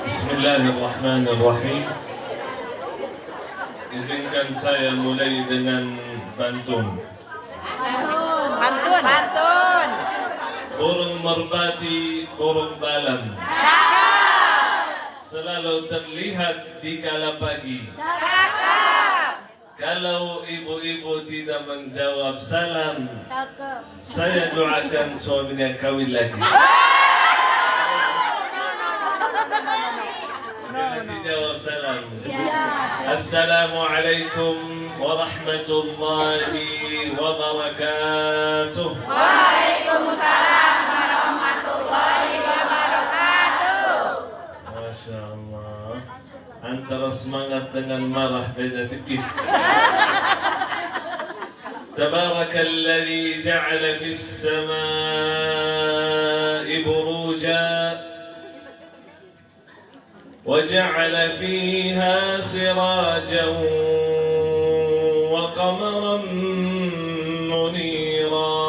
Bismillahirrahmanirrahim. Izinkan saya mulai dengan pantun. Pantun. Burung merpati, burung balam, Cakap. selalu terlihat di kala pagi. Cakap. Kalau ibu-ibu tidak menjawab salam, Cakap. saya doakan suaminya kawin lagi. Jangan dijawab salam. Assalamualaikum warahmatullahi wabarakatuh. Waalaikumsalam warahmatullahi wabarakatuh. Masya Allah. Antara semangat dengan marah beda tipis. Tabarakalladzi ja'ala fis samaa'i buruja وجعل فيها سراجا وقمرا منيرا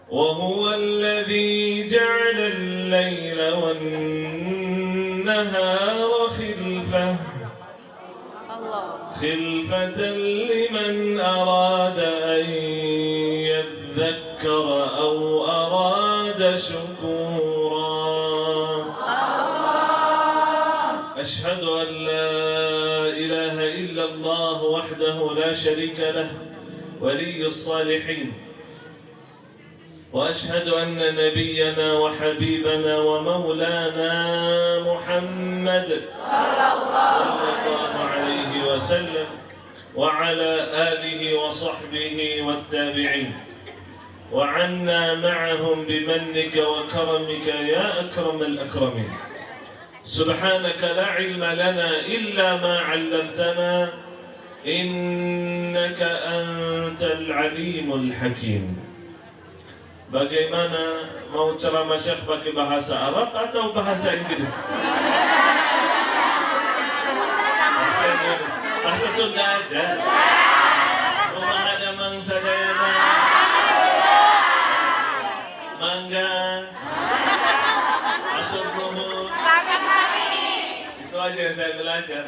وهو الذي جعل الليل والنهار خلفة لمن أراد أن يذكر أو أراد شكورا أشهد أن لا إله إلا الله وحده لا شريك له ولي الصالحين وأشهد أن نبينا وحبيبنا ومولانا محمد صلى الله عليه وسلم وعلى آله وصحبه والتابعين وعنا معهم بمنك وكرمك يا أكرم الأكرمين سبحانك لا علم لنا إلا ما علمتنا إنك أنت العليم الحكيم. Bagaimana mau ceramah Syekh pakai bahasa Arab atau bahasa Inggris? Bahasa Sunda aja. Rumah ada mangsa daya mangga atau nuhun. Itu aja yang saya belajar.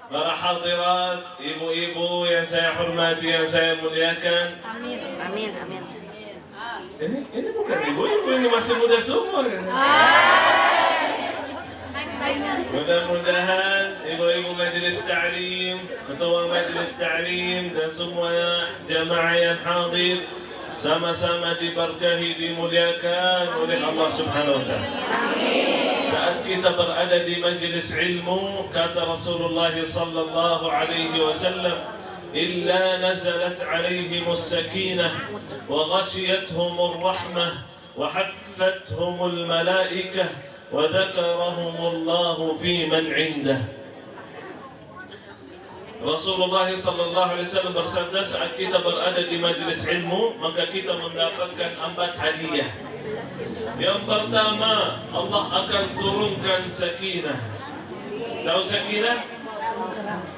Para hadirat, ibu-ibu yang saya hormati, yang saya muliakan. Amin. Ini bukan ibu-ibu, ini masih muda semua. Mudah-mudahan ibu-ibu majelis ta'lim, ketua majelis ta'lim dan semua jamaah yang hadir sama-sama diberkahi, dimuliakan oleh Allah Subhanahu wa taala. Saat kita berada di majlis ilmu, kata Rasulullah sallallahu alaihi wasallam, illa nazalat alaihimus sakinah wa ghashiyatuhumur rahmah wa haffathumul malaikah wa dzakarahumullahu fi man 'indah. Rasulullah sallallahu alaihi wasallam bersabda, saat kita berada di majlis ilmu, maka kita mendapatkan 4 hadiah. Yang pertama, Allah akan turunkan sakinah. Tahu sakinah?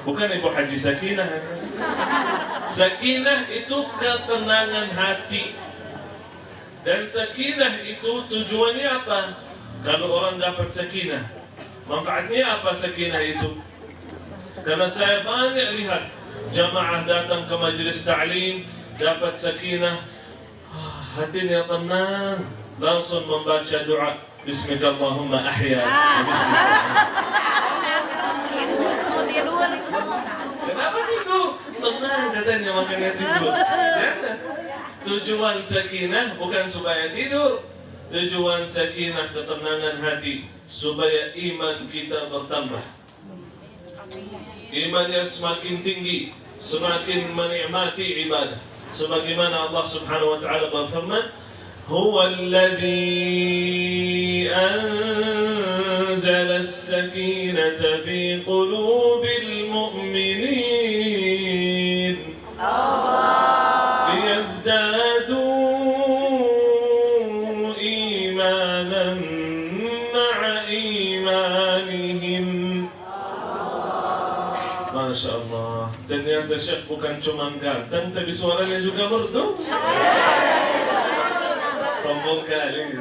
Bukan Ibu Haji Sakinah. Sakinah itu ketenangan hati. Dan sakinah itu tujuannya apa? Kalau orang dapat sakinah, manfaatnya apa sakinah itu? Karena saya banyak lihat jamaah datang ke majlis ta'lim, dapat sakinah, hatinya tenang, langsung membaca doa Bismillahirrahmanirrahim ahya. Kenapa tidur? Tenang katanya, makanya tidur. Jangan. Tujuan sakinah bukan supaya tidur. Tujuan sakinah ketenangan hati supaya iman kita bertambah. Imannya semakin tinggi, semakin menikmati ibadah. Sebagaimana Allah Subhanahu wa taala berfirman, هو الذي أنزل السكينة في قلوب المؤمنين ليزدادوا إيمانا مع إيمانهم. Masya Allah. Ternyata Syekh bukan cuma ganteng, tapi suaranya juga merdu. Sombong kali.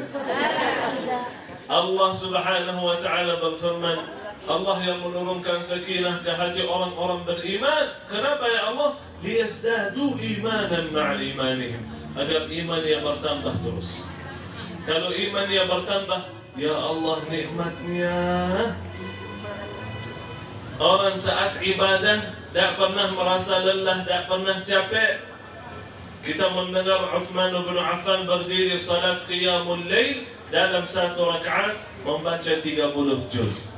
Allah Subhanahu wa taala berfirman, Allah yang menurunkan sakinah ke hati orang-orang beriman. Kenapa ya Allah? Liyazdadu imanan ma'al imanihim. Agar iman yang bertambah terus. Kalau iman yang bertambah, ya Allah nikmatnya. Orang saat ibadah tak pernah merasa lelah, tak pernah capek. Kita mendengar Uthman bin Affan berdiri salat qiyamul lail dalam satu rakaat membaca 30 juz.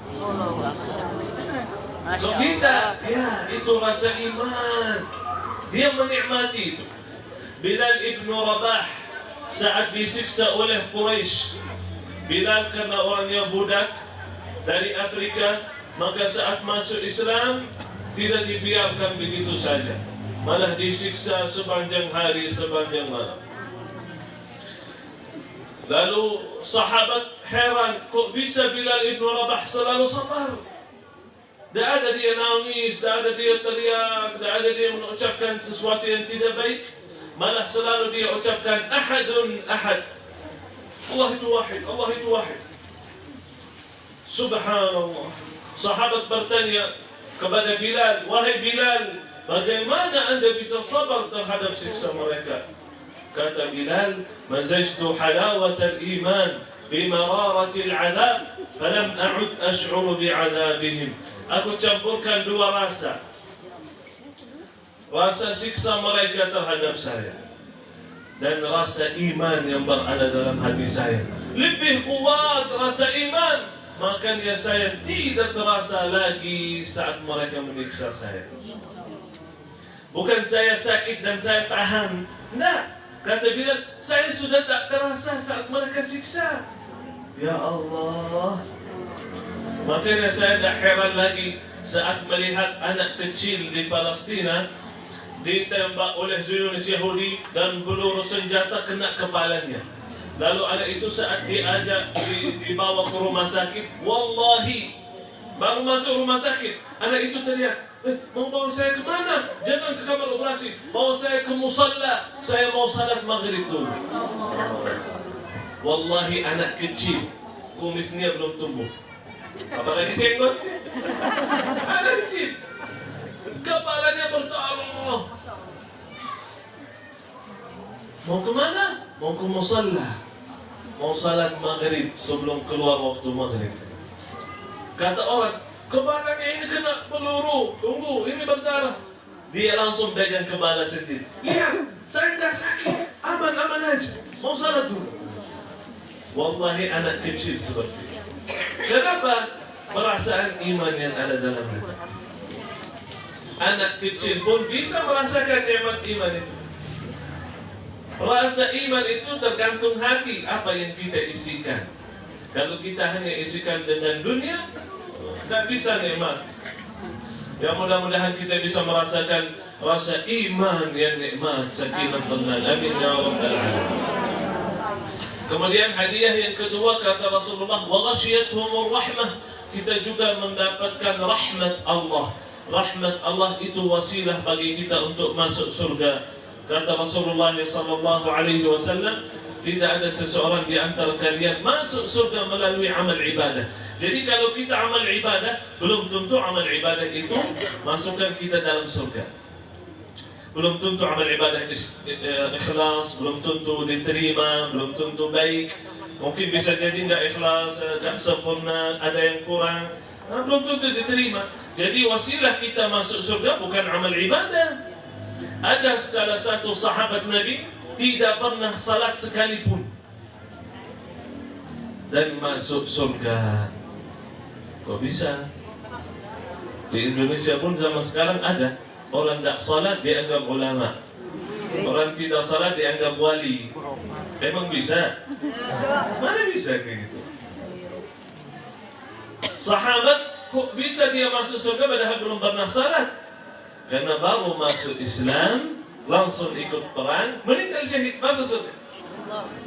Kok bisa? Ya, itu rasa iman. Dia menikmati itu. Bilal ibn Rabah saat disiksa oleh Quraisy. Bilal karena orangnya budak dari Afrika, maka saat masuk Islam tidak dibiarkan begitu saja. Malah disiksa sepanjang hari, sepanjang malam. Lalu sahabat heran, kok bisa Bilal ibn Rabah selalu sabar? Tak ada dia nangis, tak ada dia teriak, tak ada dia mengucapkan sesuatu yang tidak baik. Malah selalu dia ucapkan ahadun ahad. Allah itu wahid, Allah itu wahid. Subhanallah. Sahabat bertanya kepada Bilal, wahai Bilal, bagaimana anda bisa sabar terhadap siksa mereka? Kata Bilal, mazajtu halawatal iman bimararatil adab, falam a'ud ash'uru bi'adabihim. Aku campurkan dua rasa. Rasa siksa mereka terhadap saya dan rasa iman yang berada dalam hati saya. Lebih kuat rasa iman, makanya saya tidak terasa lagi saat mereka menyiksa saya. Bukan saya sakit dan saya tahan. Tidak. Kata Bilal, saya sudah tak terasa saat mereka siksa. Ya Allah. Makanya saya tak heran lagi saat melihat anak kecil di Palestina ditembak oleh Zionis Yahudi dan peluru senjata kena kepalanya. Lalu anak itu saat dibawa ke rumah sakit, wallahi baru masuk rumah sakit, anak itu teriak, mau bawa saya ke mana? Jangan ke kamar operasi, bawa saya ke musalla, saya mau salat maghrib dulu. Wallahi anak kecil, kumisnya belum tumbuh, apalagi jenggot. Anak kecil, kepalanya bertaruh. Mau ke mana? Mau ke musalla, mau salat maghrib sebelum keluar waktu maghrib. Kata orang, kepalanya ini kena peluru, tunggu, ini berdarah. Dia langsung pegang kepala sendiri. Lihat, saya enggak sakit, aman-aman aja, mau salat dulu. Wallahi anak kecil seperti itu. Kenapa? Perasaan iman yang ada dalam hati. Anak kecil pun bisa merasakan nikmat iman itu. Rasa iman itu tergantung hati, apa yang kita isikan. Kalau kita hanya isikan dengan dunia, tak bisa nikmat. Ya mudah-mudahan kita bisa merasakan rasa iman yang nikmat, sakinah tenang. Amin ya rabbal alamin. Kemudian hadiah yang kedua kata Rasulullah, wa ghashiyatuhumur rahmah. Kita juga mendapatkan rahmat Allah. Rahmat Allah itu wasilah bagi kita untuk masuk surga. Kata Rasulullah sallallahu alaihi wasallam, tidak ada seseorang di antara kalian masuk surga melalui amal ibadah. Jadi kalau kita amal ibadah, belum tentu amal ibadah itu masukkan kita dalam surga. Belum tentu amal ibadah ikhlas, belum tentu diterima, belum tentu baik. Mungkin bisa jadi enggak ikhlas, enggak sempurna, ada yang kurang, belum tentu diterima. Jadi wasilah kita masuk surga bukan amal ibadah. Ada salah satu sahabat Nabi tidak pernah salat sekalipun dan masuk surga. Kok bisa? Di Indonesia pun zaman sekarang ada orang tidak salat dianggap ulama, orang tidak salat dianggap wali. Memang bisa? Mana bisa kayak gitu? Sahabat kok bisa dia masuk surga padahal belum pernah salat? Karena baru masuk Islam, langsung ikut perang, meninggal syahid, masuk surga.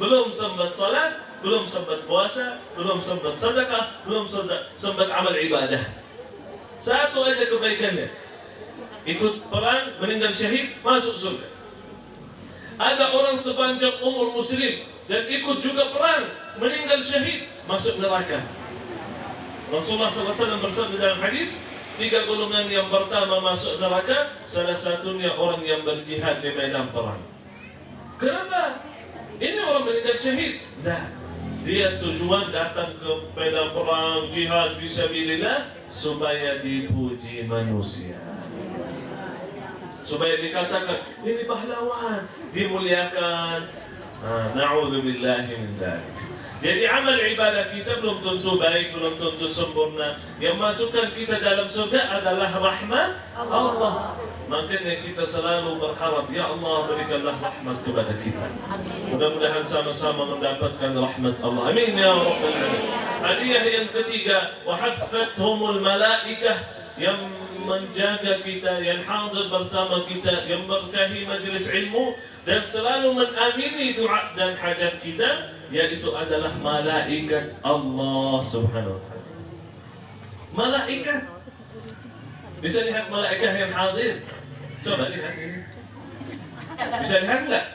Belum sempat salat, belum sempat puasa, belum sempat sedekah, belum sempat amal ibadah. Satu aja kebaikannya, ikut perang, meninggal syahid, masuk surga. Ada orang sepanjang umur muslim dan ikut juga perang, meninggal syahid, masuk neraka. Rasulullah SAW bersabda dalam hadis, 3 golongan yang pertama masuk neraka, salah satunya orang yang berjihad di medan perang. Kenapa? Ini orang meninggal syahid. Nah, dia tujuan datang ke medan perang, jihad fisabilillah, supaya dipuji manusia, supaya dikatakan ini pahlawan, dimuliakan. Na'udzubillahi min dzalik. Jadi amal ibadah kita belum tentu baik, belum tentu sempurna. Yang masukkan kita dalam surga adalah rahmat Allah. Makanya kita selalu berharap, ya Allah berikanlah rahmat kepada kita. Mudah-mudahan sama-sama mendapatkan rahmat Allah. Amin ya rabbal alamin. Hadiah yang ketiga, wa haffathumul malaikah, yang menjaga kita, yang hadir bersama kita, yang berkahi majlis ilmu dan selalu menamini doa dan hajat kita, yaitu adalah malaikat Allah Subhanahu wa taala. Malaikat. Bisa lihat malaikat yang hadir? Coba lihat ini. Bisa lihat enggak?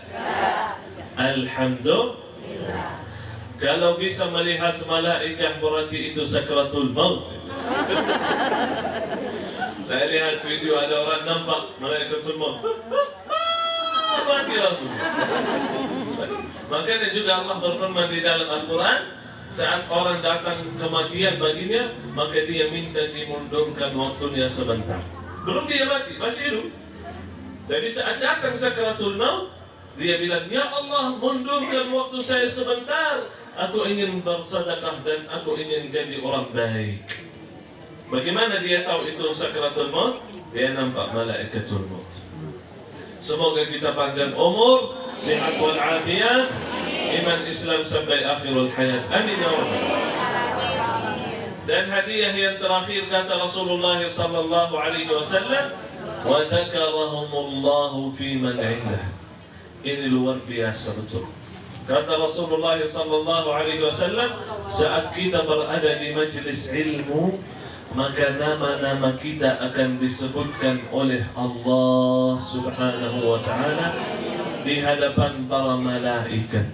Alhamdulillah. Kalau bisa melihat malaikat berarti itu sakratul maut. Saya lihat video ada orang nampak malaikatul maut. Mati langsung. Makanya juga Allah berfirman di dalam Al-Quran, saat orang datang kematian baginya, maka dia minta dimundurkan waktunya sebentar. Belum dia mati, masih hidup. Tapi saat datang sakaratul maut, dia bilang, ya Allah, mundurkan waktu saya sebentar. Aku ingin bersedekah dan aku ingin jadi orang baik. Bagaimana dia tahu itu sakaratul maut? Dia nampak malaikatul maut. Semoga kita panjang umur, sehat walafiat, iman Islam sampai akhirul hayat. Amin ya rabbal alamin. Dan hadiah yang terakhir kata Rasulullah sallallahu alaihi wasallam, wa dzakarahumullahu fi man 'indah. Ini luar biasa betul. Kata Rasulullah sallallahu alaihi wasallam, saat kita berada di majlis ilmu, maka nama-nama kita akan disebutkan oleh Allah Subhanahu wa ta'ala di hadapan para malaikat.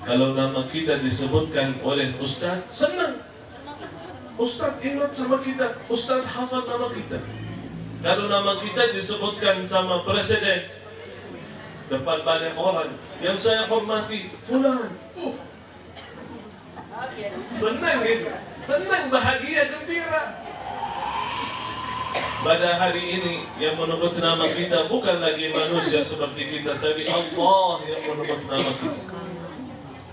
Kalau nama kita disebutkan oleh Ustaz, senang. Ustaz ingat sama kita, Ustaz hafal nama kita. Kalau nama kita disebutkan sama presiden, depan banyak orang yang saya hormati, fulan. Senang gitu. Senang, bahagia, gembira. Pada hari ini yang menyebut nama kita bukan lagi manusia seperti kita, tapi Allah yang menyebut nama kita.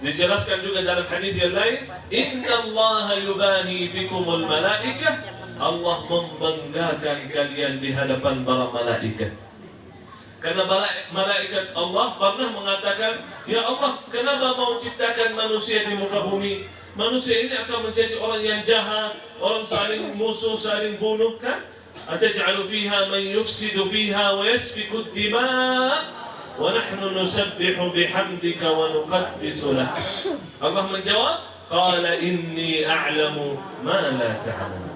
Dijelaskan juga dalam hadis yang lain, Inna Allah yubahi fikumul malaikah. Allah membanggakan kalian di hadapan para malaikat. Karena malaikat Allah pernah mengatakan, ya Allah, kenapa mau ciptakan manusia di muka bumi? Manusia ini akan menjadi orang yang jahat, orang saling musuh, saling bunuh, kan? Ataj'alu fiha man yufsidu fiha wa yasfiku ad-dima' wa nahnu nusabbihu bihamdika wa nuqaddisu lak. Allah menjawab, qala inni a'lamu ma la ta'lamun.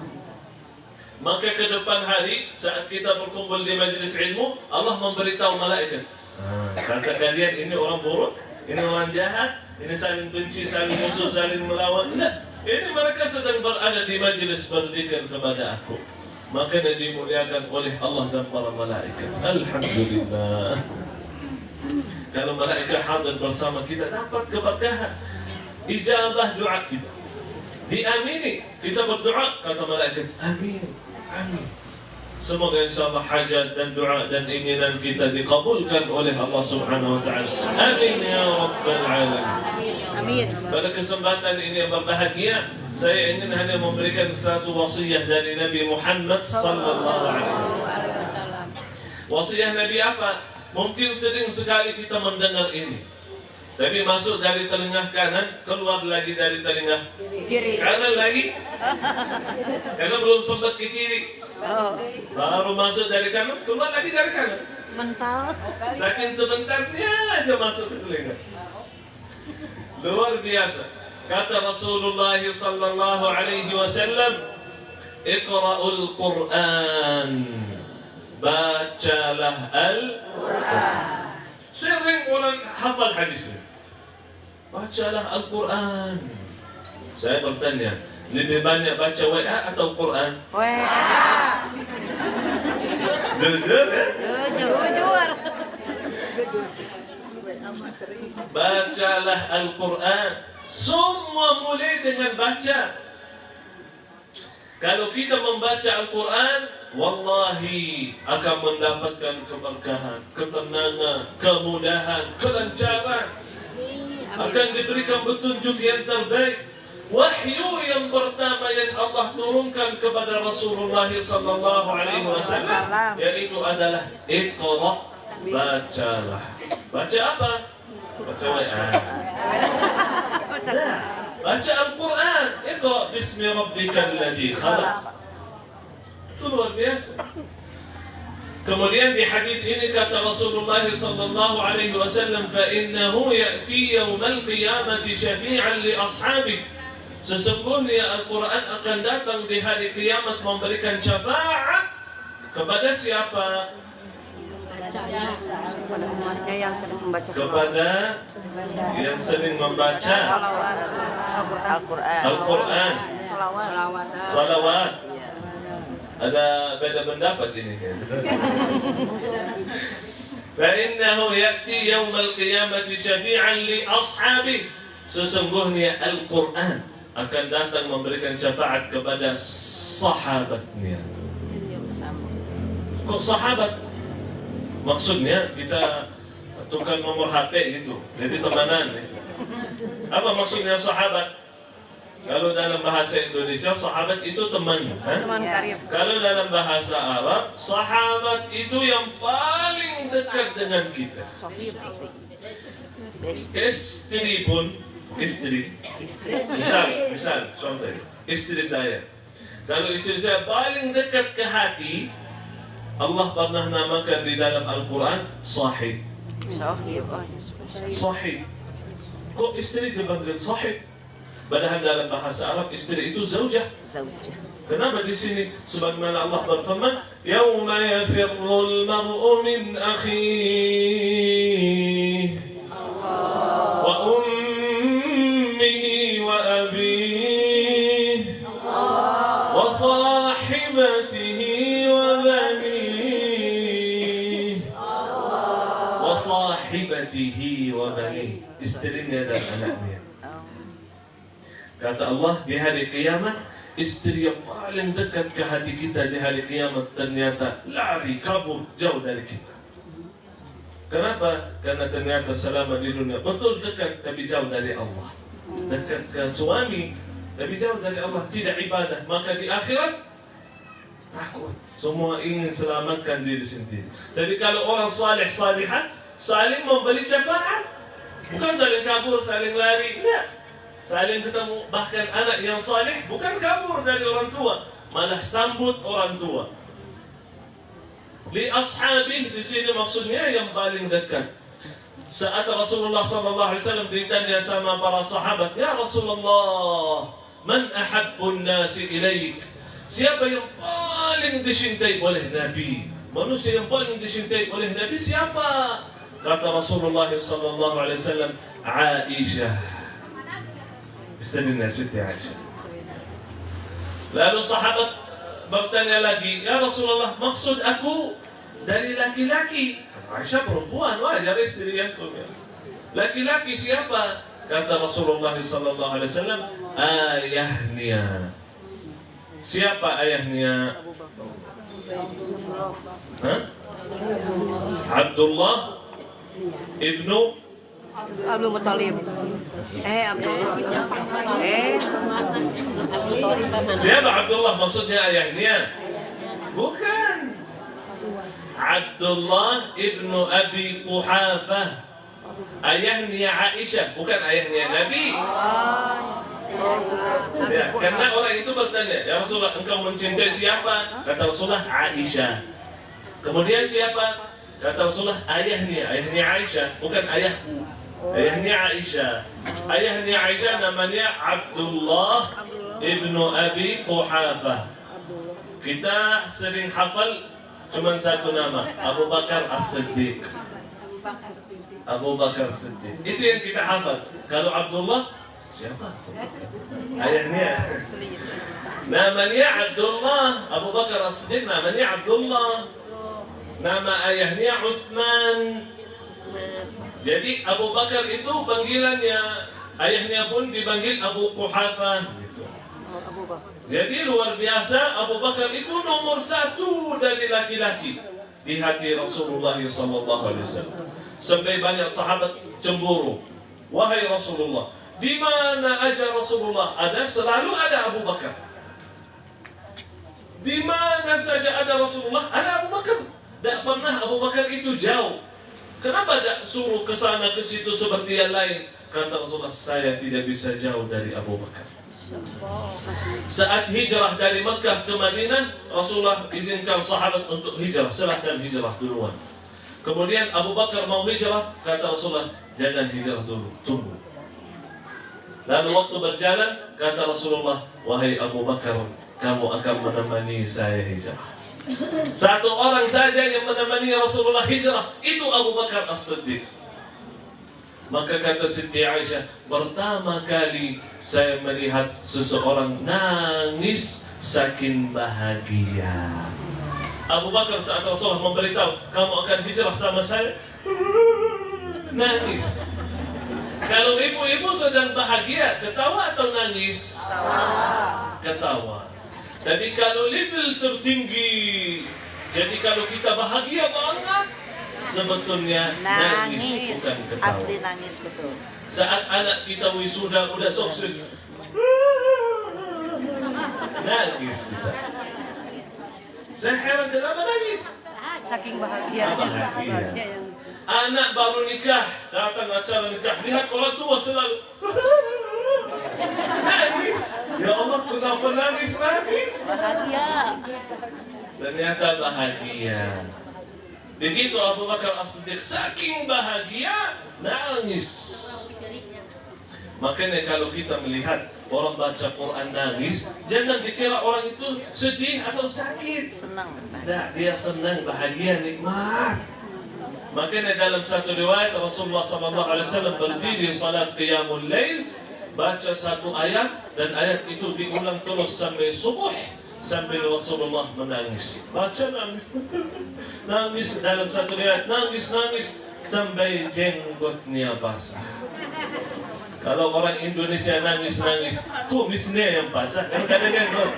Maka ke depan hari saat kita berkumpul di majlis ilmu, Allah memberitahu malaikat, kata kalian ini orang buruk, ini orang jahat, ini saling benci, saling musuh, saling melawan. Tidak, ini mereka sedang berada di majlis berzikir kepada aku. Maka dimuliakan oleh Allah dan para malaikat. Alhamdulillah. Kalau malaikat hadir bersama kita, dapat keberkahan, ijabah doa kita, diamini. Kita berdoa, kata malaikat, amin, amin. Semoga insyaAllah hajat dan doa dan inginan kita dikabulkan oleh Allah Subhanahu wa ta'ala. Amin ya rabbal alamin. Amin. Pada kesempatan ini yang berbahagia, saya ingin hanya memberikan satu wasiat dari Nabi Muhammad sallallahu alaihi wasallam. Wasiat Nabi apa? Mungkin sering sekali kita mendengar ini, tapi masuk dari telinga kanan, keluar lagi dari telinga kiri. Kanan lagi, karena belum sempat ke kiri. Baru masuk dari kanan, keluar lagi dari kanan. Mental. Saking sebentarnya aja masuk ke telinga. Luar biasa. Kata Rasulullah sallallahu alaihi wasallam, Iqra'ul Qur'an. Bacalah Al-Quran. Sering orang hafal hadisnya. Bacalah Al-Quran. Saya bertanya, lebih banyak baca WA atau Quran? WA. Jujur ya? Jujur. Bacalah Al-Quran. Semua mulai dengan baca. Kalau kita membaca Al-Quran, wallahi akan mendapatkan keberkahan, ketenangan, kemudahan, kelancaran. Akan diberikan petunjuk yang terbaik. Wahyu yang pertama yang Allah turunkan kepada Rasulullah sallallahu alaihi wasallam yaitu adalah Iqra, bacalah. Baca apa? Baca WA. Baca Al-Quran. Iqra bismi rabbikal ladzi khalaq. Itu luar biasa. Kemudian di hadis ini kata Rasulullah sallallahu alaihi wasallam, fa innahu ya'ti yaumal qiyamati syafi'an li ashabihi. Sesungguhnya Al-Quran akan datang di hari kiamat memberikan syafaat kepada siapa? Kepada umatnya yang sering membaca Kepada yang sering membaca Al-Quran. Al-Quran. Salawat. Ada beda pendapat ini kan? Fa innahu ya'ti yaumal qiyamati syafi'an li ashabihi. Sesungguhnya Al-Quran akan datang memberikan syafaat kepada sahabatnya. Kok sahabat? Maksudnya kita tukar nomor HP gitu, jadi temanan. Apa maksudnya sahabat? Kalau dalam bahasa Indonesia sahabat itu teman, Teman karib. Kalau dalam bahasa Arab sahabat itu yang paling dekat dengan kita. Istri pun istri. Misal contoh, istri saya. Kalau istri saya paling dekat ke hati, Allah pernah namakan di dalam Al-Quran sahib. Sahib. Kok istri dipanggil sahib? Padahal dalam bahasa Arab istri itu zaujah. Kenapa di sini sebagaimana Allah berfirman, "Yauma yafirrul mar'u min akhihi wa ummihi wa abihi wa sahibatihi wa banihi wa sahibatihi wa banihi." Istrinya dan anaknya. Kata Allah, di hari kiamat, istri yang paling dekat ke hati kita di hari kiamat ternyata lari, kabur, jauh dari kita. Kenapa? Karena ternyata selama di dunia betul dekat tapi jauh dari Allah. Dekat ke suami tapi jauh dari Allah, tidak ibadah. Maka di akhirat takut, semua ingin selamatkan diri sendiri. Tapi kalau orang saleh salihah saling memberi syafaat, bukan saling kabur, saling lari, tidak. Saling ketemu, bahkan anak yang saleh bukan kabur dari orang tua, malah sambut orang tua. Li ashabih di sini maksudnya yang paling dekat. Saat Rasulullah SAW ditanya sama para sahabat, "Ya Rasulullah, man ahabbun nasi ilaik?" Siapa yang paling dicintai oleh Nabi? Manusia yang paling dicintai oleh Nabi siapa? Kata Rasulullah SAW, Aisyah. Istrinya Siti Aisyah. Lalu sahabat bertanya lagi, "Ya Rasulullah, maksud aku dari laki-laki." Aisyah perempuan, wajar istri yang tuh. Laki-laki siapa? Kata Rasulullah SAW, ayahnya. Siapa ayahnya? Abdullah ibnu Abdul Muttalib. Siapa Abdullah maksudnya ayahnya? Bukan. Abdullah ibnu Abi Quhafah. Ayahnya Aisyah, bukan ayahnya Nabi. Ya, karena orang itu bertanya, "Ya Rasulullah, engkau mencintai siapa?" Kata Rasulullah, Aisyah. Kemudian siapa? Kata Rasulullah, ayahnya Aisyah, bukan ayahku. Ayahnya Aisyah. Ayahnya Aisyah namanya Abdullah ibnu Abi Quhafah. Kita sering hafal cuma satu nama, Abu Bakar As-Siddiq. Abu Bakar Siddiq. Itu yang kita hafal. Kalau Abdullah, siapa? Ayahnya. Namanya Abdullah. Abu Bakar Siddiq namanya Abdullah. Nama ayahnya Uthman. Jadi Abu Bakar itu panggilannya, ayahnya pun dipanggil Abu Quhafah. Jadi luar biasa, Abu Bakar itu nomor 1 dari laki-laki di hati Rasulullah SAW. Sampai banyak sahabat cemburu. Wahai Rasulullah, di mana aja Rasulullah ada, selalu ada Abu Bakar. Di mana saja ada Rasulullah, ada Abu Bakar. Tak pernah Abu Bakar itu jauh. Kenapa tak suruh ke sana ke situ seperti yang lain? Kata Rasulullah, saya tidak bisa jauh dari Abu Bakar. Saat hijrah dari Mekah ke Madinah, Rasulullah izinkan sahabat untuk hijrah, silahkan hijrah duluan. Kemudian Abu Bakar mau hijrah, kata Rasulullah, jangan hijrah dulu, tunggu. Lalu waktu berjalan, kata Rasulullah, wahai Abu Bakar, kamu akan menemani saya hijrah. Satu orang saja yang menemani Rasulullah hijrah, itu Abu Bakar As-Siddiq. Maka kata Siti Aisyah, pertama kali saya melihat seseorang nangis saking bahagia. Abu Bakar saat Rasulullah memberitahu, kamu akan hijrah sama saya, nangis. Kalau ibu-ibu sedang bahagia, ketawa atau nangis? Ketawa. Jadi kalau level tertinggi, jadi kalau kita bahagia banget, sebetulnya nangis bukan ketawa. Asli nangis betul. Saat anak kita wisuda udah sukses, nangis kita. Saya heran kenapa nangis? Saking bahagia. Bahagia. Yang Anak baru nikah, datang acara nikah, lihat orang tua selalu nangis. Ya Allah, kenapa nangis? Bahagia. Ternyata bahagia. Begitu Abu Bakar As-Siddiq saking bahagia, nangis. Makanya kalau kita melihat orang baca Quran nangis, jangan dikira orang itu sedih atau sakit. Senang. Nah, dia senang, bahagia, nikmat. Makanya dalam satu riwayat Rasulullah SAW berdiri salat qiyamul lail, baca satu ayat dan ayat itu diulang terus sampai subuh, sampai Rasulullah menangis. Baca nangis, nangis dalam satu riwayat nangis sampai jenggotnya basah. Kalau orang Indonesia nangis, kumisnya yang basah, kan ada jenggot.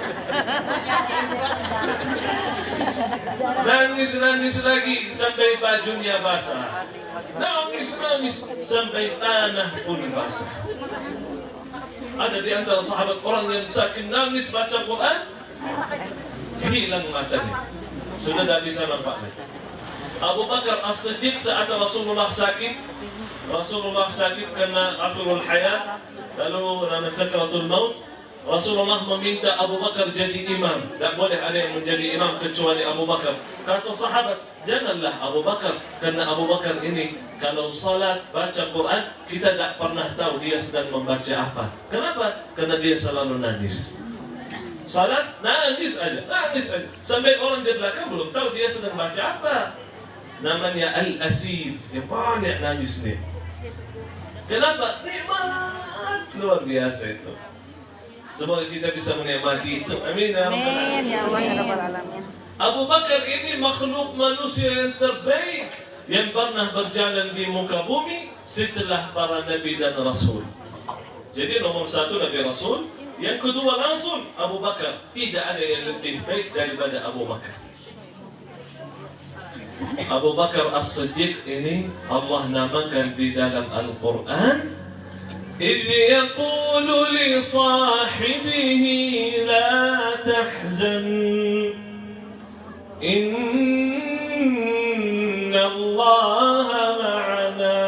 Nangis lagi sampai bajunya basah. Nangis sampai tanah pun basah. Ada di antara sahabat orang yang saking nangis baca Quran, hilang matanya, sudah tidak bisa nampak lagi. Abu Bakar As-Siddiq saat Rasulullah sakit karena akhirul hayat, lalu nama sakratul maut, Rasulullah meminta Abu Bakar jadi imam. Tak boleh ada yang menjadi imam kecuali Abu Bakar. Kata sahabat, janganlah Abu Bakar, karena Abu Bakar ini kalau salat baca Quran, kita tak pernah tahu dia sedang membaca apa. Kenapa? Karena dia selalu nangis. Salat nangis aja. Sampai orang di belakang belum tahu dia sedang baca apa. Namanya Al-Asif, yang banyak nangis nih. Kenapa? Nikmat luar biasa itu. Semoga kita bisa menikmati itu. Amin ya rabbal Amin ya Allah ya alamin. rabbal alamin. Abu Bakar ini makhluk manusia yang terbaik yang pernah berjalan di muka bumi setelah para nabi dan rasul. Jadi nomor 1 Nabi Rasul, yang kedua langsung Abu Bakar. Tidak ada yang lebih baik daripada Abu Bakar. Abu Bakar As-Siddiq ini Allah namakan di dalam Al-Quran, إذ يقول لصاحبه لا تحزن إن الله معنا.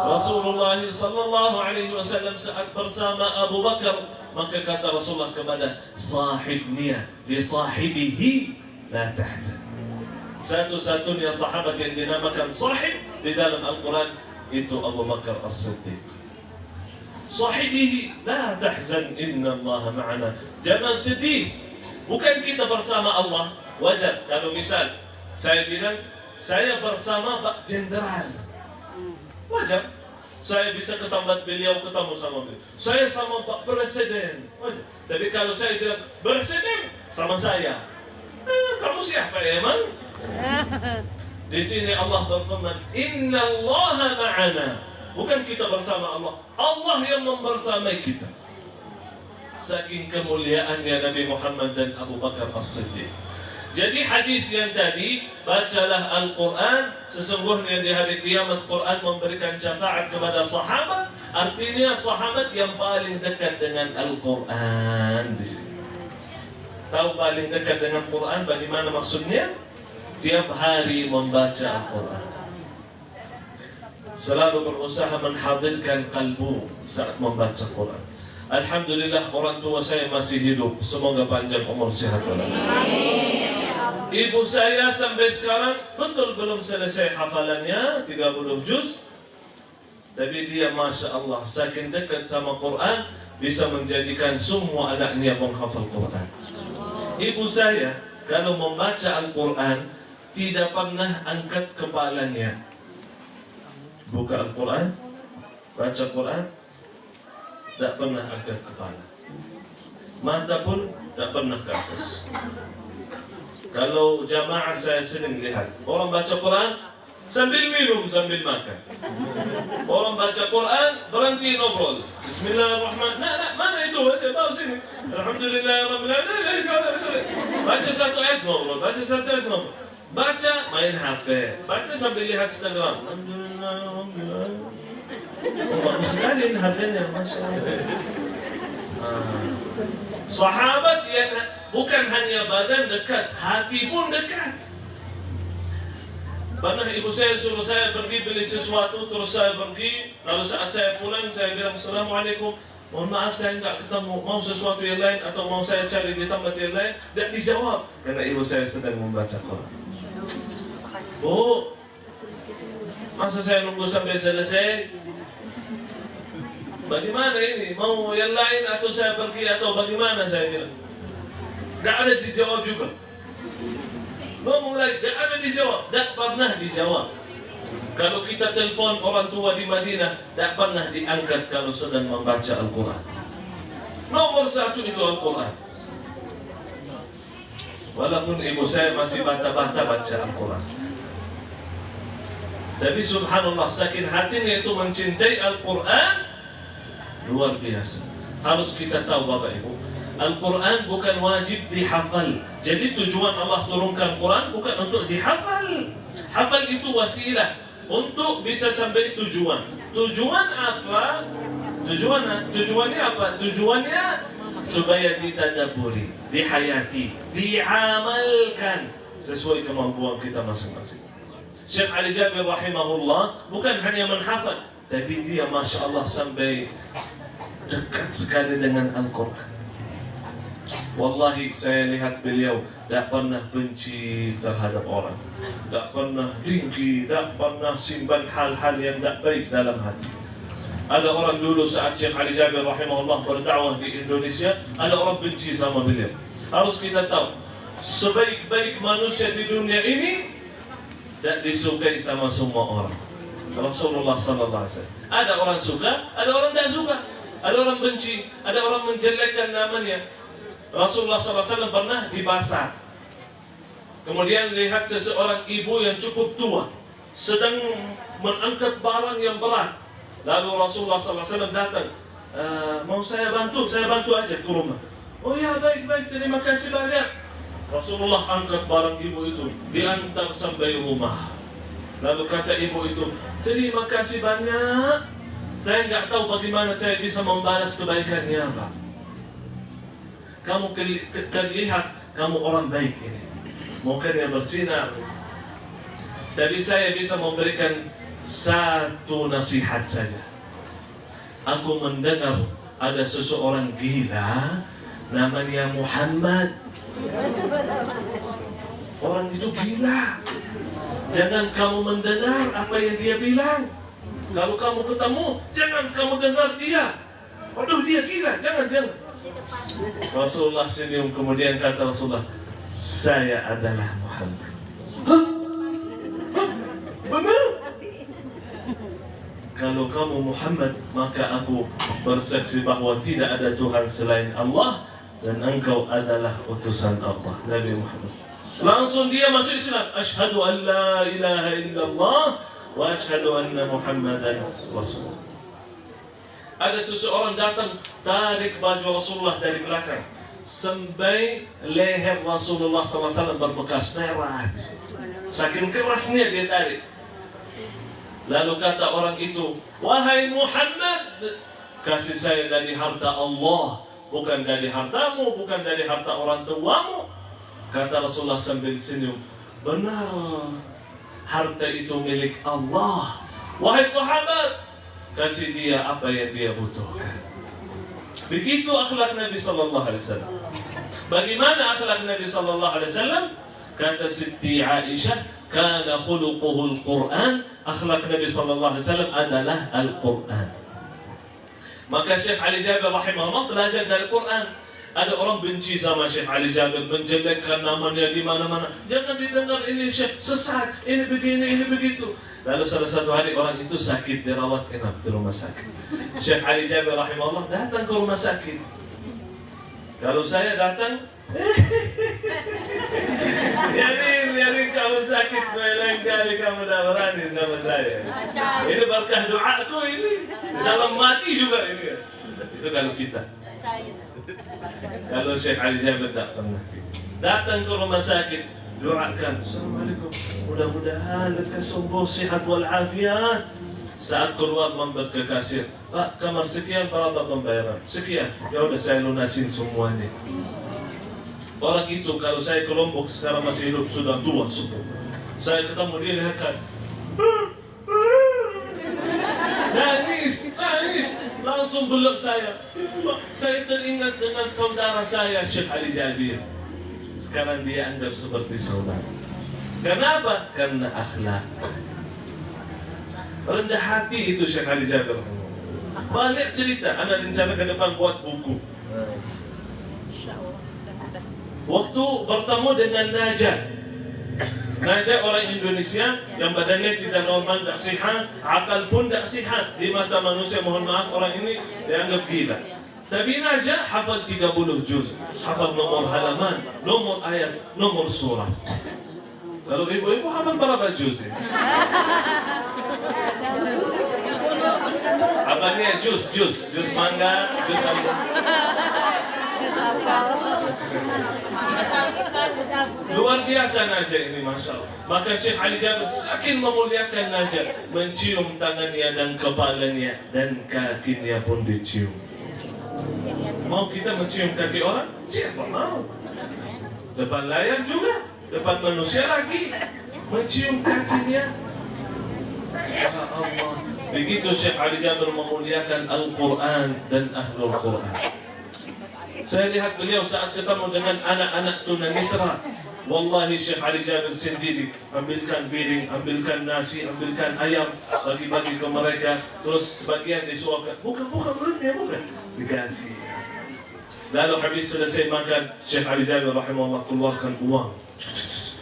Rasulullah sallallahu alaihi wasallam saat bersama Abu Bakar, maka kata Rasulullah kepada sahibnya, li sahibihi la tahzan. Satu-satunya sahabat yang dinamakan sahib di dalam Al-Quran itu Abu Bakar As-Siddiq. Sahibihi la tahzan inna Allah ma'ana. Jangan sedih, bukan kita bersama Allah. Wajar kalau misal saya bilang saya bersama Pak Jenderal. Wajar. Saya bisa ke tempat beliau, ketemu sama beliau. Saya sama Pak Presiden. Wajar. Tapi kalau saya bilang, Presiden sama saya. Kamu siapa emang? Di sini Allah berfirman, Inna Allaha ma'ana. Bukan kita bersama Allah. Allah yang membersamai kita. Saking kemuliaannya Nabi Muhammad dan Abu Bakar As-Siddiq. Jadi hadis yang tadi, bacalah Al-Quran, sesungguhnya di hari kiamat Quran memberikan syafaat kepada sahabat, artinya sahabat yang paling dekat dengan Al-Quran di sini. Tahu paling dekat dengan Quran bagaimana maksudnya? Tiap hari membaca Al-Quran. Selalu berusaha menghadirkan kalbu saat membaca Quran. Alhamdulillah orang tua saya masih hidup. Semoga panjang umur sehat walafiat. Ibu saya sampai sekarang betul belum selesai hafalannya 30 juz. Tapi dia Masya Allah saking dekat sama Quran bisa menjadikan semua anaknya menghafal Quran. Ibu saya kalau membaca Al-Quran tidak pernah angkat kepalanya. Buka Al-Quran, baca Quran, tak pernah angkat kepala. Mata pun tak pernah ke atas. Kalau jamaah saya sering lihat orang baca Quran sambil minum sambil makan. Orang baca Quran berhenti ngobrol. Bismillahirrahmanirrahim. Nah, mana itu? Bawa sini. Alhamdulillahirabbil alamin. Baca satu ayat ngobrol, baca satu ayat ngobrol. Baca main HP, baca sambil lihat Instagram. Alhamdulillah. Bagus sekali HP-nya, Masya Allah. Sahabat yang bukan hanya badan dekat, hati pun dekat. Pernah ibu saya suruh saya pergi beli sesuatu, terus saya pergi, lalu saat saya pulang saya bilang Assalamualaikum, mohon maaf saya enggak ketemu, mau sesuatu yang lain atau mau saya cari di tempat yang lain, tidak dijawab karena ibu saya sedang membaca Quran. Oh, masa saya nunggu sampai selesai? Bagaimana ini? Mau yang lain atau saya pergi atau bagaimana saya bilang? Gak ada dijawab juga. Ngomong lagi, gak ada dijawab. Tak pernah dijawab. Kalau kita telepon orang tua di Madinah, tak pernah diangkat kalau sedang membaca Al-Quran. Nomor satu itu Al-Quran. Walaupun ibu saya masih bata-bata baca Al-Quran. Tapi subhanallah, saking hatinya itu mencintai Al-Quran, luar biasa. Harus kita tahu Bapak Ibu, Al-Quran bukan wajib dihafal. Jadi tujuan Allah turunkan Quran bukan untuk dihafal. Hafal itu wasilah untuk bisa sampai tujuan. Tujuan apa? Tujuannya apa? Tujuannya supaya ditadaburi, dihayati, diamalkan sesuai kemampuan kita masing-masing. Syekh Ali Jabir rahimahullah bukan hanya menghafal, tapi dia Masya Allah sampai dekat sekali dengan Al-Quran. Wallahi saya lihat beliau tak pernah benci terhadap orang, tak pernah dengki, tak pernah simpan hal-hal yang tak baik dalam hati. Ada orang dulu saat Syekh Ali Jabir rahimahullah berdakwah di Indonesia, ada orang benci sama beliau. Harus kita tahu, sebaik-baik manusia di dunia ini tak disukai sama semua orang. Rasulullah sallallahu alaihi wasallam. Ada orang suka, ada orang tak suka. Ada orang benci, ada orang menjelekkan namanya. Rasulullah sallallahu alaihi wasallam pernah di pasar. Kemudian lihat seseorang ibu yang cukup tua sedang mengangkat barang yang berat. Lalu Rasulullah sallallahu alaihi wasallam datang. Mau saya bantu aja ke rumah. Oh ya, baik, terima kasih banyak. Rasulullah angkat barang ibu itu, diantar sampai rumah. Lalu kata ibu itu, terima kasih banyak. Saya nggak tahu bagaimana saya bisa membalas kebaikannya, Pak. Kamu terlihat kamu orang baik ini, mukanya bersinar. Tapi saya bisa memberikan satu nasihat saja. Aku mendengar ada seseorang gila, namanya Muhammad. Orang itu gila. Jangan kamu mendengar apa yang dia bilang. Kalau kamu ketemu, jangan kamu dengar dia. Waduh, dia gila, jangan. Rasulullah senyum, kemudian kata Rasulullah, saya adalah Muhammad. kalau kamu Muhammad, maka aku bersaksi bahwa tidak ada Tuhan selain Allah dan engkau adalah utusan Allah. Nabi Muhammad. Langsung dia masuk Islam. Asyhadu an la ilaha illallah wa asyhadu anna Muhammadan Rasulullah. Ada seseorang datang tarik baju Rasulullah dari belakang sampai leher Rasulullah SAW berbekas merah. Saking kerasnya dia tarik. Lalu kata orang itu, wahai Muhammad, kasih saya dari harta Allah, bukan dari hartamu, bukan dari harta orang tuamu. Kata Rasulullah sambil senyum, benar, harta itu milik Allah. Wahai sahabat, kasih dia apa yang dia butuhkan. Begitu akhlak Nabi sallallahu alaihi wasallam. Bagaimana akhlak Nabi sallallahu alaihi wasallam? Kata Siti Aisyah, kana khuluquhul Quran, akhlak Nabi sallallahu alaihi wasallam adalah Al-Quran. Maka Syekh Ali Jabir rahimahullah belajar dari Quran. Ada orang benci sama Syekh Ali Jabir, menjelekkan namanya di mana-mana. Jangan didengar, ini Syekh sesat, ini begini, ini begitu. Lalu salah satu hari orang itu sakit, dirawat inap di rumah sakit. Syekh Ali Jabir rahimahullah datang ke rumah sakit. Kalau saya datang, Yarin kamu sakit, supaya lain kali kamu dah berani sama saya. Ini berkah doaku ini. Salam mati juga ini. Itu kalau kita. Kalau Syekh Ali Jabir tak pernah. Datang ke rumah sakit, doakan. Assalamualaikum. Mudah-mudahan lekas sembuh, sehat walafiat. Saat keluar mampir ke kasir, Pak, kamar sekian, berapa pembayaran? Sekian. Ya udah saya lunasin semuanya. Orang itu kalau saya ke Lombok sekarang masih hidup, sudah tua sepuh. Saya ketemu dia, lihat saya, nangis, langsung peluk saya. Saya teringat dengan saudara saya Syekh Ali Jabir. Sekarang dia anggap seperti saudara. Kenapa? Karena akhlak. Rendah hati itu Syekh Ali Jabir. Banyak cerita. Anda rencana ke depan buat buku. Waktu bertemu dengan Najah. Najah orang Indonesia yang badannya tidak normal, tak sihat, akal pun tak sihat. Di mata manusia, mohon maaf, orang ini dianggap gila. Tapi Najah hafal 30 juz, hafal nomor halaman, nomor ayat, nomor surah. Kalau ibu-ibu hafal berapa juz? Apanya juz mangga, juz apa? Luar biasa Najah ini, Masya Allah. Maka Syekh Ali Jabir saking memuliakan Najah, mencium tangannya dan kepalanya dan kakinya pun dicium. Mau kita mencium kaki orang? Siapa mau? Depan layar juga, depan manusia lagi, mencium kakinya. Ya Allah. Begitu Syekh Ali Jabir memuliakan Al-Quran dan Ahlul Quran. Saya lihat beliau saat ketemu dengan anak-anak tunanetra. Wallahi Syekh Ali Jabir sendiri ambilkan piring, ambilkan nasi, ambilkan ayam, bagi-bagi ke mereka. Terus sebagian disuapkan, buka mulutnya, buka. Dikasih. Lalu habis selesai makan, Syekh Ali Jabir rahimahullah keluarkan uang.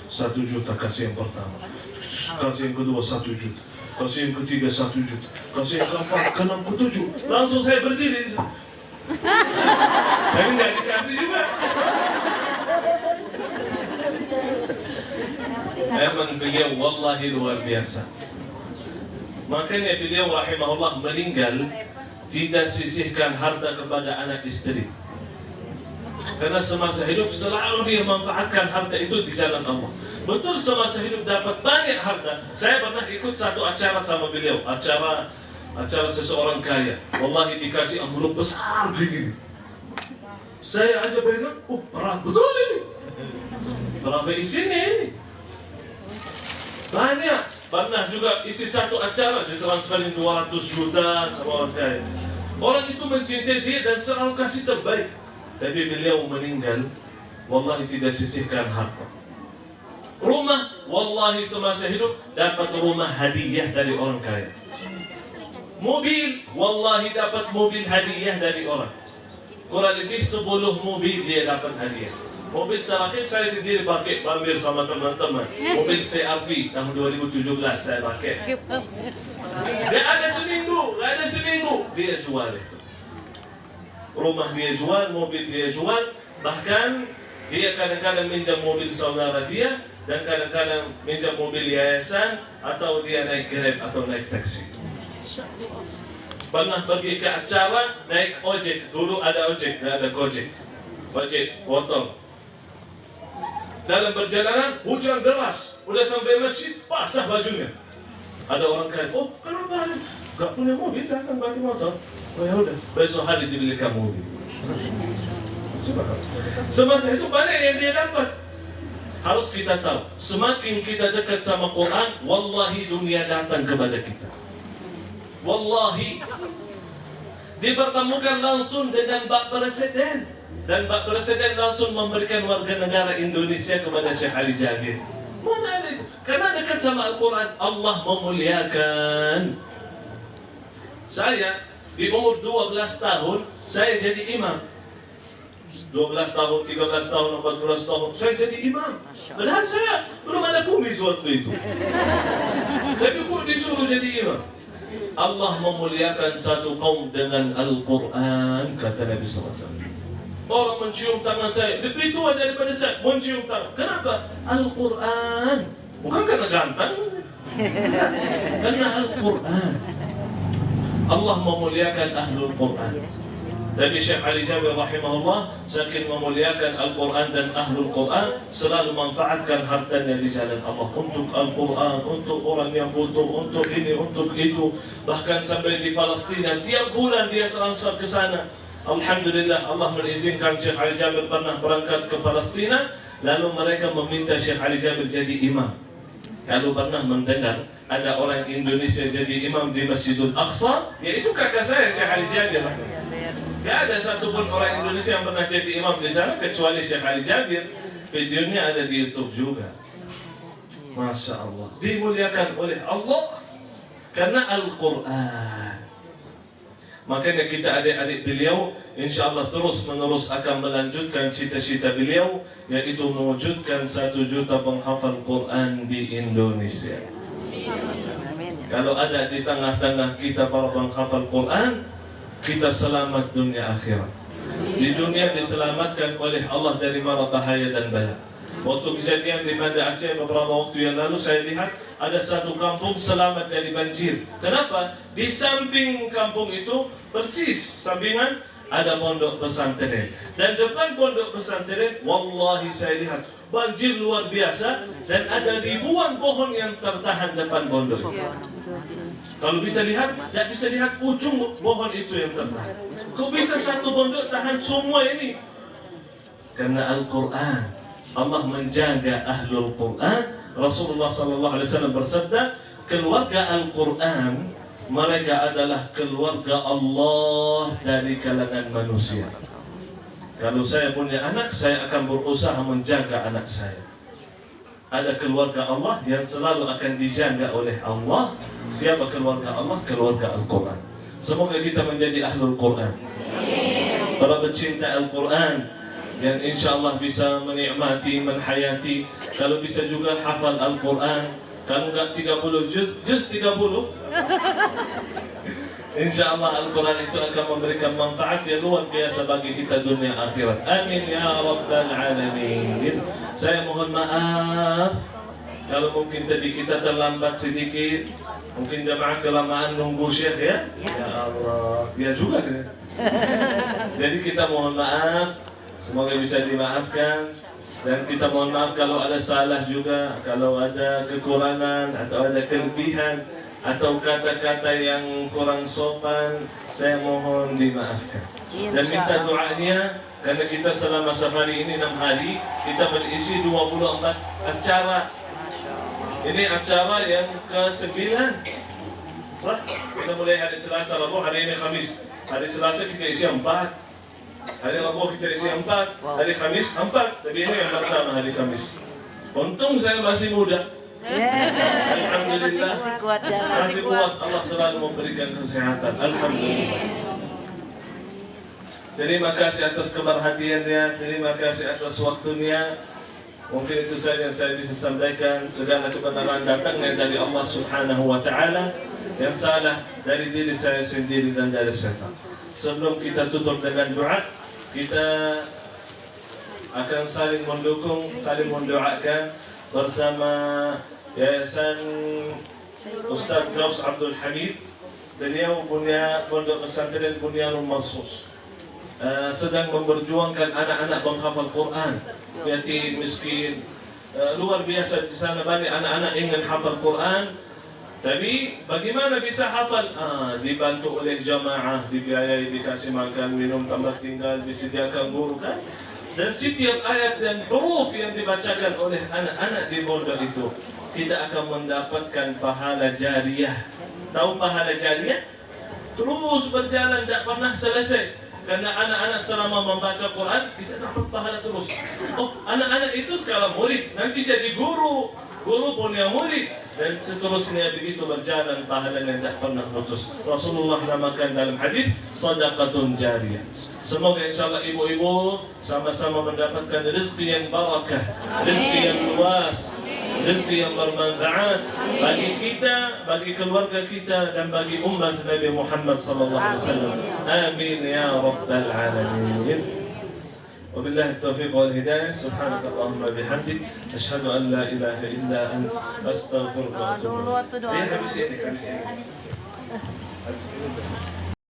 1 juta kasih yang pertama, kasih yang kedua 1 juta, kasih yang ketiga 1 juta, kasih yang keempat, ke-6, ke-7. Langsung saya berdiri. Tapi nggak dikasih juga. Emang beliau wallahi luar biasa. Makanya beliau rahimahullah meninggal tidak sisihkan harta kepada anak istri. Karena semasa hidup selalu dia memanfaatkan harta itu di jalan Allah. Betul semasa hidup dapat banyak harta. Saya pernah ikut satu acara sama beliau, acara seseorang kaya. Wallahi dikasih amplop besar begini. Saya aja pegang, berat betul ini. Berapa isinya ini? Banyak. Pernah juga isi satu acara ditransferin 200 juta sama orang kaya. Orang itu mencintai dia dan selalu kasih terbaik. Tapi beliau meninggal, wallahi tidak sisihkan harta. Rumah, wallahi semasa hidup dapat rumah hadiah dari orang kaya. Mobil, wallahi dapat mobil hadiah dari orang. Kurang lebih 10 mobil dia dapat hadiah. Mobil terakhir saya sendiri pakai pamer sama teman-teman. Mobil CR-V tahun 2017 saya pakai. Dia ada seminggu dia jual itu. Rumah dia jual, mobil dia jual, bahkan dia kadang-kadang minjam mobil saudara dia dan kadang-kadang minjam mobil yayasan atau dia naik Grab atau naik taksi. Pernah pergi ke acara naik ojek, dulu ada ojek, tidak ada gojek. Ojek, motor. Dalam perjalanan hujan deras, udah sampai masjid basah bajunya. Ada orang kaya, oh kenapa? Gak punya mobil, datang pakai motor. Oh ya udah, besok hari dibelikan mobil. Semasa itu banyak yang dia dapat. Harus kita tahu, semakin kita dekat sama Quran, wallahi dunia datang kepada kita. Wallahi, dipertemukan langsung dengan Pak Presiden, dan Pak Presiden langsung memberikan warga negara Indonesia kepada Syekh Ali Jabir. Mana itu? Karena dekat sama Al-Quran, Allah memuliakan. Saya di umur 12 tahun, saya jadi imam. 12 tahun, 13 tahun, 14 tahun, saya jadi imam. Padahal saya belum ada kumis waktu itu. Tapi kok disuruh jadi imam? Allah memuliakan satu kaum dengan Al-Quran, kata Nabi SAW. Orang mencium tangan saya, lebih tua daripada saya, mencium tangan. Kenapa? Al-Quran. Bukan karena ganteng. Karena Al-Quran. Allah memuliakan Ahlul Quran. Tapi Syekh Ali Jabir rahimahullah saking memuliakan Al-Quran dan Ahlul Quran, selalu manfaatkan hartanya di jalan Allah untuk Al-Quran, untuk orang yang butuh, untuk ini, untuk itu. Bahkan sampai di Palestina, tiap bulan dia transfer ke sana. Alhamdulillah, Allah mengizinkan Syekh Ali Jabir pernah berangkat ke Palestina, lalu mereka meminta Syekh Ali Jabir jadi imam. Kalau pernah mendengar ada orang Indonesia jadi imam di Masjidul Aqsa, yaitu kakak saya Syekh Ali Jabir. Tidak ada satupun orang Indonesia yang pernah jadi imam di sana kecuali Syekh Ali Jabir. Videonya ada di YouTube juga. Masya Allah, dimuliakan oleh Allah karena Al-Quran. Makanya kita adik-adik beliau insya Allah terus menerus akan melanjutkan cita-cita beliau, yaitu mewujudkan 1 juta penghafal Quran di Indonesia. Kalau ada di tengah-tengah kita para penghafal Quran, kita selamat dunia akhirat. Di dunia diselamatkan oleh Allah dari mara bahaya dan bala. Waktu kejadian di Banda Aceh beberapa waktu yang lalu, saya lihat ada satu kampung selamat dari banjir. Kenapa? Di samping kampung itu, persis sampingan ada pondok pesantren. Dan depan pondok pesantren, wallahi saya lihat banjir luar biasa dan ada ribuan pohon yang tertahan depan pondok itu. Kalau bisa lihat, tidak bisa lihat ujung pohon itu yang tertahan. Kok bisa satu pondok tahan semua ini? Karena Al-Quran. Allah menjaga Ahlul Quran. Rasulullah SAW bersabda, keluarga Al-Quran, mereka adalah keluarga Allah dari kalangan manusia. Kalau saya punya anak, saya akan berusaha menjaga anak saya. Ada keluarga Allah yang selalu akan dijaga oleh Allah. Siapa keluarga Allah? Keluarga Al-Quran. Semoga kita menjadi Ahlul Quran, para pecinta Al-Quran yang insya Allah bisa menikmati, menhayati. Kalau bisa juga hafal Al-Quran. Kalau enggak 30 juz 30. Insya Allah Al-Quran itu akan memberikan manfaat yang luar biasa bagi kita dunia akhirat. Amin ya Rabbal Alamin. Saya mohon maaf kalau mungkin tadi kita terlambat sedikit. Mungkin jamaah kelamaan nunggu Syekh ya. Ya Allah, dia juga kan. Jadi kita mohon maaf, semoga bisa dimaafkan. Dan kita mohon maaf kalau ada salah juga, kalau ada kekurangan atau ada kelebihan atau kata-kata yang kurang sopan, saya mohon dimaafkan. Dan minta doanya, karena kita selama safari ini 6 hari, kita berisi 24 acara. Ini acara yang ke-9. Kita mulai hari Selasa, Rabu, hari ini Khamis. Hari Selasa kita isi 4. Hari Rabu kita isi 4. Hari Khamis 4. Tapi ini yang pertama hari Khamis. Untung saya masih muda. Alhamdulillah. Masih kuat jalan. Masih kuat. Allah selalu memberikan kesehatan. Alhamdulillah. Terima kasih atas keberhatiannya, terima kasih atas waktunya. Mungkin itu saja yang saya bisa sampaikan. Segala kebenaran datangnya dari Allah Subhanahu wa Ta'ala, yang salah dari diri saya sendiri dan dari syaitan. Sebelum kita tutup dengan doa, kita akan saling mendukung, saling mendoakan bersama Yayasan Ustaz Gaus Abdul Hamid. Beliau punya pondok pesantren Bunyanul Marsus, sedang memperjuangkan anak-anak menghafal Quran, yatim, miskin. Luar biasa di sana, banyak anak-anak ingin hafal Quran, tapi bagaimana bisa hafal? Dibantu oleh jamaah, dibiayai, dikasih makan, minum, tempat tinggal, disediakan guru kan? Dan setiap ayat dan huruf yang dibacakan oleh anak-anak di pondok itu, kita akan mendapatkan pahala jariyah. Tahu pahala jariyah? Terus berjalan, tidak pernah selesai. Karena anak-anak selama membaca Quran, kita dapat pahala terus. Oh, anak-anak itu sekarang murid, nanti jadi guru, guru punya murid, dan seterusnya begitu berjalan pahala yang tidak pernah putus. Rasulullah namakan dalam hadis sadaqatun jariyah. Semoga insyaAllah ibu-ibu sama-sama mendapatkan rezeki yang barakah, rezeki yang luas, rezeki yang bermanfaat bagi kita, bagi keluarga kita, dan bagi umat Nabi Muhammad SAW. Amin ya rabbal alamin. Wabillahi taufiq wal hidayah. Subhanakallahumma bihamdik, asyhadu an la ilaha illa anta, astaghfiruka wa atubu ilaik. Habis ini.